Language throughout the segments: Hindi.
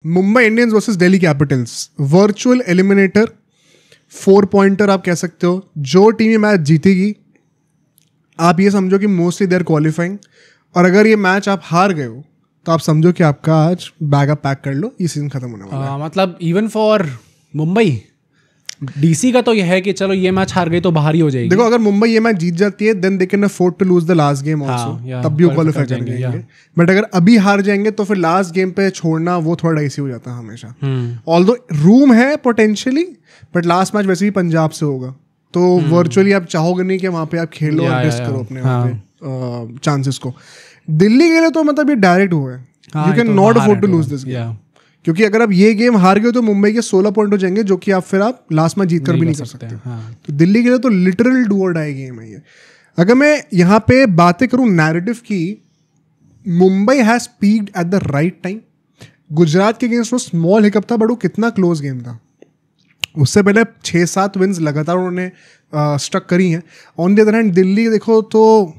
Mumbai Indians versus Delhi Capitals, virtual eliminator, 4 pointer आप कह सकते हो। जो टीम ये मैच जीतेगी आप ये समझो कि मोस्टली दे आर क्वालिफाइंग, और अगर ये मैच आप हार गए हो तो आप समझो कि आपका आज बैग अप पैक कर लो, ये सीजन खत्म होने वाला है। मतलब इवन फॉर मुंबई, डीसी का तो यह है कि चलो ये मैच हार गई तो बाहर ही हो जाएगी। देखो अगर मुंबई ये मैच जीत जाती है then they can afford to lose the last game also, तब भी वो क्वालिफाई कर जाएंगे। बट अगर अभी हार जाएंगे तो फिर लास्ट गेम पे छोड़ना वो थोड़ा इसी हो जाता है हमेशा। ऑल्दो रूम है पोटेंशियली, बट लास्ट मैच वैसे भी पंजाब से होगा, तो वर्चुअली आप चाहोगे नहीं कि वहाँ पे आप खेलो और रिस्क करो अपने वहाँ पे चांसेस को। दिल्ली के लिए तो मतलब ये डायरेक्ट हुआ है, you can not afford to lose this game, क्योंकि अगर आप ये गेम हार गए तो मुंबई के 16 पॉइंट हो जाएंगे, जो कि आप लास्ट में जीत कर भी नहीं कर सकते। तो दिल्ली के लिए तो लिटरल डू और डाई गेम है ये। अगर मैं यहाँ पे बातें करूँ नैरेटिव की, Mumbai has peaked at the right time. Gujarat के अगेंस्ट वो स्मॉल हिकअप था, बट वो कितना क्लोज गेम था। उससे पहले 6-7 विन्स लगातार उन्होंने स्टक करी हैं। On the other hand Delhi देखो तो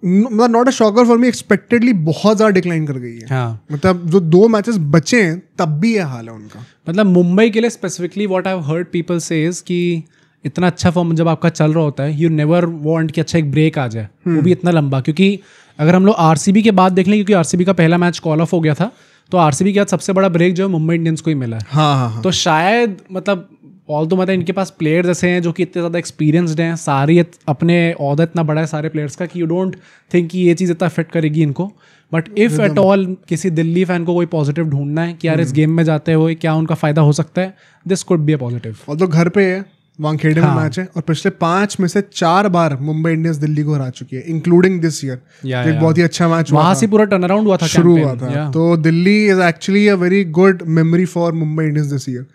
मतलब not a shocker for me, expectedly बहुत ज़्यादा डिक्लाइन कर गई है। हाँ। मतलब जो 2 मैचेस बचे हैं तब भी ये हाल है उनका। मतलब मुंबई के लिए specifically what I have heard people says कि इतना अच्छा फॉर्म जब आपका चल रहा होता है, यू नेवर वांट कि अच्छा एक ब्रेक आ जाए, वो भी इतना लंबा। क्योंकि अगर हम लोग आरसीबी के बाद देख लें, क्योंकि आरसीबी का पहला मैच कॉल ऑफ हो गया था, तो आरसीबी के बाद सबसे बड़ा ब्रेक जो है मुंबई इंडियंस को ही मिला है। हाँ। तो शायद मतलब मतलब इनके पास प्लेयर्स ऐसे हैं जो कि इतने ज़्यादा एक्सपीरियंसड हैं, सारी अपने ऑर्डर इतना बड़ा है सारे प्लेयर्स का कि यू डोंट थिंक कि ये चीज़ इतना फिट करेगी इनको। बट इफ़ एट ऑल किसी दिल्ली फैन को कोई पॉजिटिव ढूंढना है कि यार इस गेम में जाते हुए क्या उनका फ़ायदा हो सकता है, this could be a positive. और तो घर पे है, वानखेड़े में मैच है, और पिछले 5 में से 4 बार मुंबई इंडियंस दिल्ली को हरा चुकी है, इंक्लूडिंग दिस ईयर। एक बहुत ही अच्छा मैच वहाँ से पूरा टर्न अराउंड हुआ था, शुरू हुआ था। तो Delhi is actually a very good memory for Mumbai Indians this year.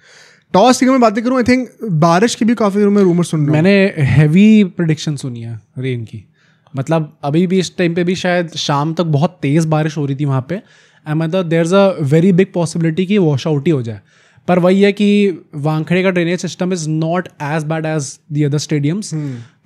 Toss की मैं बातें करूँ, आई थिंक बारिश की भी काफ़ी रूमर सुन रहा हूँ। मैंने हैवी प्रेडिक्शन सुनी है रेन की। मतलब अभी भी इस टाइम पे भी शायद शाम तक बहुत तेज़ बारिश हो रही थी वहाँ पे, एंड मतलब there is a very big possibility कि वॉश आउट ही हो जाए। पर वही है कि वानखेड़े का drainage system is not as bad as the other stadiums,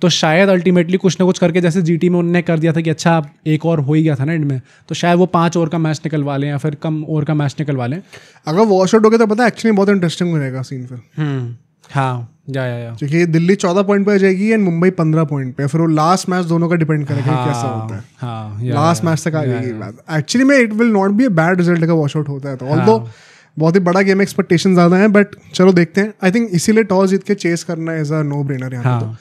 तो शायद अल्टीमेटली कुछ ना कुछ करके, जैसे जीटी में उन्होंने कर दिया था कि अच्छा एक और हो ही गया था ना एंड में, तो शायद वो 5 ओवर का मैच निकलवा लें या फिर कम ओवर का मैच निकलवा लें। अगर वॉश आउट हो गया तो पता है एक्चुअली बहुत इंटरेस्टिंग हो जाएगा सीन फिर। हाँ या क्योंकि दिल्ली 14 पॉइंट पे आ जाएगी एंड मुंबई 15 पॉइंट पे, फिर वो लास्ट मैच दोनों का डिपेंड करेगा कि कैसा होता है। हाँ, लास्ट मैच तक आ जाएगी बात। एक्चुअली में it will not be a bad result अगर वॉश आउट होता है तो, ऑल्दो बहुत ही बड़ा गेम, एक्सपेक्टेशन ज़्यादा है, बट चलो देखते हैं। आई थिंक इसीलिए टॉस जीत के चेस करना इज अ नो ब्रेनर यहाँ पे। तो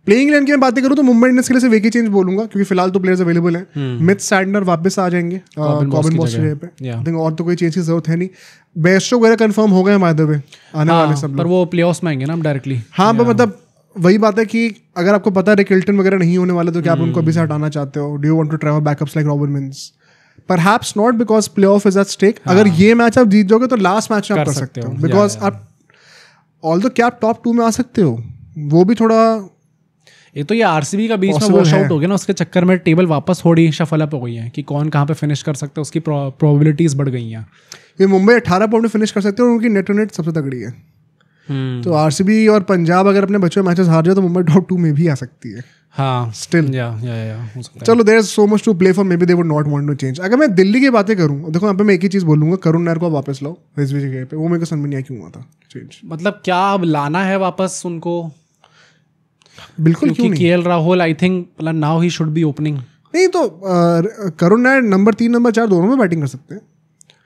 प्लेइंग इलेवन की मैं बातें करूँ तो मुंबई इंडियंस के लिए सिर्फ एक ही चेंज बोलूंगा, क्योंकि फिलहाल तो प्लेयर्स अवेलेबल हैं। मिथ सैडनर वापस आ जाएंगे कॉबिन बॉस की जगह पे। आई थिंक और तो कोई चेंज की जरूरत है नहीं। बेस्टो वगैरह कंफर्म हो गए बाय द वे, आने वाले सब, पर वो प्लेऑफ्स में आएंगे ना डायरेक्टली। हाँ, पर मतलब वही बात है कि अगर आपको पता है रिक हिल्टन वगैरह नहीं होने वाले तो क्या आप उनको अभी से हटाना चाहते हो? Do you want to try backups like Robin Minz? Perhaps not, because playoff is at stake. अगर ये मैच आप जीत जाओगे तो लास्ट मैच में आप कर सकते हो, बिकॉज आप ऑल्दो क्या आप टॉप 2 में आ सकते हो, वो भी थोड़ा। ये तो ये आरसीबी का बीच में वॉश आउट हो गया ना, उसके चक्कर में टेबल वापस थोड़ी शफल अप हो गई है कि कौन कहाँ पे फिनिश कर सकता है, उसकी प्रोबेबिलिटीज बढ़ गई हैं। ये मुंबई 18 पॉइंट में फिनिश कर सकते हैं और उनकी नेट टू नेट सबसे तगड़ी है। तो आरसीबी और पंजाब अगर अपने बच्चों मैचेस हार जाए तो मुंबई टॉप 2 में भी आ सकती है। हाँ, स्टिल हो सकता है। चलो, there is so much to play for, maybe they would not want to change. अगर मैं दिल्ली की बातें करूं, देखो यहाँ पे मैं एक ही चीज़ बोलूंगा, करुण नायर को वापस लाओ रिजवी जगह पे। वो मेरे को समझ नहीं आया क्यों हुआ था चेंज। मतलब क्या अब लाना है वापस उनको? बिल्कुल क्यों नहीं। KL Rahul I think now he should be opening. नहीं तो करुण नायर नंबर 3 नंबर 4 दोनों में बैटिंग कर सकते हैं।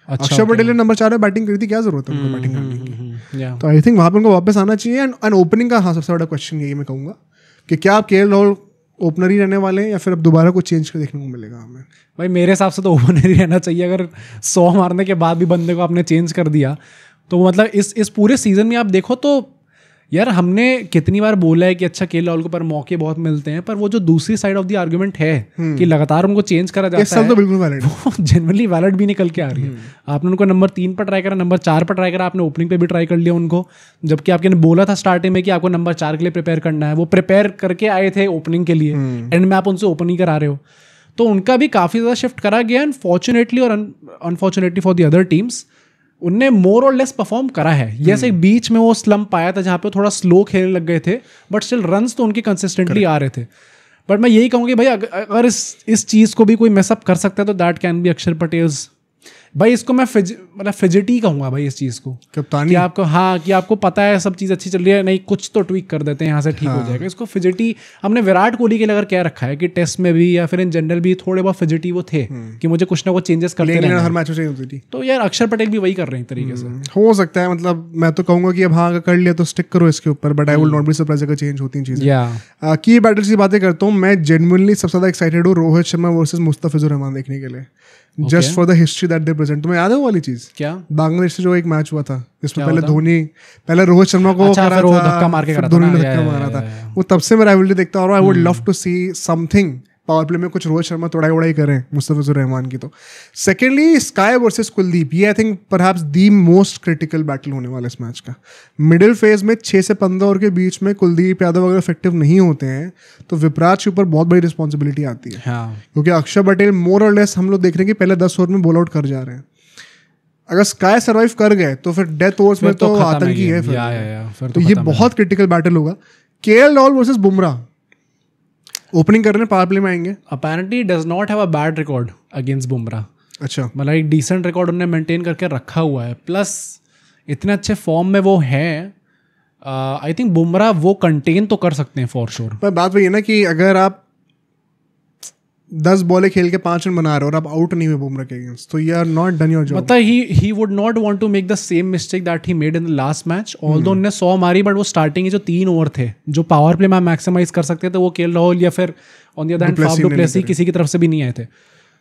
अक्षर पटेल ने नंबर 4 में बैटिंग करी थी, क्या जरूरत है उनको बैटिंग करने की? तो आई थिंक वहाँ पे उनको वापस आना चाहिए। एंड ओपनिंग का हाँ सबसे बड़ा क्वेश्चन यही मैं कहूँगा कि क्या आप केएल राहुल ओपनर ही रहने वाले हैं या फिर अब दोबारा कुछ चेंज कर देखने को मिलेगा हमें? भाई मेरे हिसाब से तो ओपनर ही रहना चाहिए। अगर 100 मारने के बाद भी बंदे को आपने चेंज कर दिया तो मतलब इस पूरे सीजन में आप देखो तो यार हमने कितनी बार बोला है कि अच्छा केएल राहुल को पर मौके बहुत मिलते हैं, पर वो जो दूसरी साइड ऑफ द आर्गुमेंट है कि लगातार उनको चेंज करा जाता है, इस साल तो बिल्कुल वैलिड, वो जनरली वैलिड भी निकल के आ रही है। आपने उनको नंबर 3 पर ट्राई करा, नंबर 4 पर ट्राई करा, आपने ओपनिंग पे भी ट्राई कर लिया उनको, जबकि आपने बोला था स्टार्टिंग में कि आपको नंबर 4 के लिए प्रिपेयर करना है। वो प्रिपेयर करके आए थे ओपनिंग के लिए, एंड में आप उनसे ओपनिंग करा रहे हो, तो उनका भी काफ़ी ज़्यादा शिफ्ट करा गया। एंड फॉर्चुनेटली और unfortunately for the other teams उनने मोर और लेस परफॉर्म करा है। यस, एक बीच में वो स्लम्प आया था जहाँ पे थोड़ा स्लो खेलने लग गए थे, बट स्टिल रन्स तो उनके कंसिस्टेंटली आ रहे थे। बट मैं यही कहूँगी भाई अगर इस चीज़ को भी कोई मैसअप कर सकता है तो दैट कैन बी अक्षर पटेल्स भाई इसको मैं मतलब फिजिटी कहूंगा भाई इस चीज को, कप्तानी कि आपको, हाँ, कि आपको पता है सब चीज अच्छी चल रही है, नहीं कुछ तो ट्वीक कर देते हैं यहाँ से ठीक हो जाएगा। इसको फिजिटी हमने विराट कोहली के लिए अगर क्या रखा है कि टेस्ट में भी या फिर इन जनरल भी थोड़े बहुत फिजिटी वो थे कि मुझे कुछ ना कुछ चेंजेस करते रहना हर मैच में चाहिए होती थी। तो यार अक्षर पटेल भी वही कर रहे हैं तरीके से। हो सकता है, मतलब मैं तो कहूंगा कि अब हाँ अगर कर लिया तो स्टिक करो इसके ऊपर, but I will not be surprise अगर चेंज होती हैं चीजें। की बैटल्स की बातें करता हूँ मैं, जेन्युइनली सबसे ज्यादा एक्साइटेड हूँ रोहित शर्मा वर्सेस मुस्तफिजुर रहमान देखने के लिए, just for the history that they present. तुम्हें याद है वो वाली चीज, क्या बांग्लादेश से जो एक मैच हुआ था जिसमें पहले रोहित शर्मा को करा था, धक्का मार के करा था, धोनी ने धक्का मारा था, वो तब से मैं राइवलरी देखता हूँ। I would love to see something power play में कुछ रोहित शर्मा तोड़ाई उड़ाई करें मुस्तफिजुर रहमान की। तो सेकेंडली स्काई वर्सेस कुलदीप, ये I think perhaps the most critical battle होने वाला इस मैच का। मिडिल फेज में 6 से 15 ओवर के बीच में कुलदीप यादव अगर इफेक्टिव नहीं होते हैं तो विपराज के ऊपर बहुत बड़ी रिस्पॉन्सिबिलिटी आती है। क्योंकि अक्षर पटेल मोर और लेस हम लोग देख रहे हैं कि पहले 10 ओवर में बोल आउट कर जा रहे हैं। अगर स्काई सर्वाइव कर गए तो फिर डेथ ओवर्स में तो आतंकी है फिर तो ये बहुत क्रिटिकल बैटल होगा। KL Rahul versus Bumrah opening करने पावर प्ले में आएंगे। Apparently does not have a bad record against Bumrah. अच्छा, मतलब एक डिसेंट रिकॉर्ड उन्होंने मेंटेन करके रखा हुआ है, प्लस इतने अच्छे फॉर्म में वो हैं। आई थिंक बुमराह वो कंटेन तो कर सकते हैं फॉर श्योर। पर बात वही है ना कि अगर आप 10 बॉलें खेल के 5 रन बना रहे हो और आप आउट नहीं हुए बुमराह के अगेंस्ट, तो you are not done your job. मतलब he would not want to make the same mistake that he made in the last match. Although उन्होंने 100 मारी, बट वो स्टार्टिंग के जो 3 ओवर थे जो पावर प्ले में मैक्सिमाइज कर सकते थे वो केएल राहुल या फिर on the other hand Faf du Plessis किसी की तरफ से भी नहीं आए थे।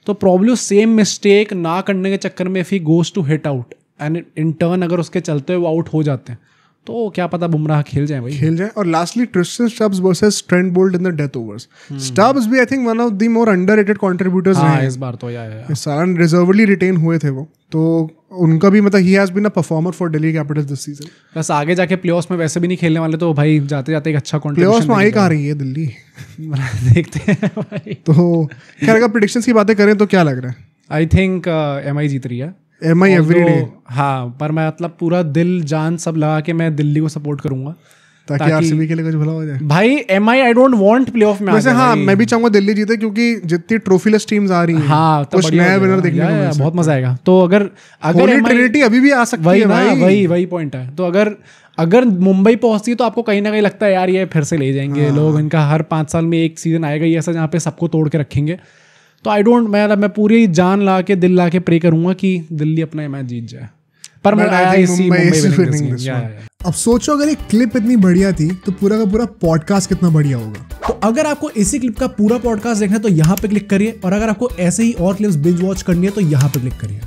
तो प्रॉब्लम सेम मिस्टेक ना करने के चक्कर में if he goes to hit out and in turn अगर उसके चलते हुए वो आउट हो जाते हैं तो क्या पता बुमराह खेल जाए भाई, खेल जाए। और lastly Tristan Stubbs versus Trent Boult in the death overs. Stubbs भी I think one of the more underrated contributors हैं इस बार तो। या सारा रिजर्वली रिटेन हुए थे वो, तो उनका भी मतलब ही has been a performer for Delhi Capitals this season. बस आगे जाके प्लेऑफ्स में वैसे भी नहीं खेलने वाले, तो भाई जाते जाते एक अच्छा कंट्रीब्यूशन प्लेऑफ्स में आई कहाँ रही है दिल्ली देखते हैं भाई। तो खैर अगर प्रेडिक्शंस की बातें करें तो क्या लग रहा है? आई थिंक एमआई जीत रही है। MI everyday. हाँ, पर मैं मतलब पूरा दिल जान सब लगा के मैं दिल्ली को सपोर्ट करूंगा ताकि आरसीबी के लिए कुछ भला हो जाए। भाई MI I don't want playoff में वैसे हाँ मैं भी चाहूंगा दिल्ली जीते, क्योंकि जितनी ट्रॉफीलेस टीम्स आ रही हैं हाँ कुछ नया विनर देखने को मिलेगा, बहुत मजा आएगा। तो अगर ट्रिनिटी अभी भी आ सकती है भाई, वही पॉइंट है। तो अगर मुंबई पहुंचती है तो आपको कहीं ना कहीं लगता है यार ये फिर से ले जाएंगे लोग, इनका हर 5 साल में एक सीजन आएगा ये ऐसा जहाँ पे सबको तोड़ के रखेंगे। तो मैं पूरी जान ला के दिल ला के प्रे करूंगा कि दिल्ली अपना मैच जीत जाए। पर मैं अब सोचो अगर एक क्लिप इतनी बढ़िया थी तो पूरा का पूरा पॉडकास्ट कितना बढ़िया होगा। तो अगर आपको इसी क्लिप का पूरा पॉडकास्ट देखना है तो यहाँ पे क्लिक करिए, और अगर आपको ऐसे ही और क्लिप्स बिंज वॉच करनी है तो यहाँ पे क्लिक करिए।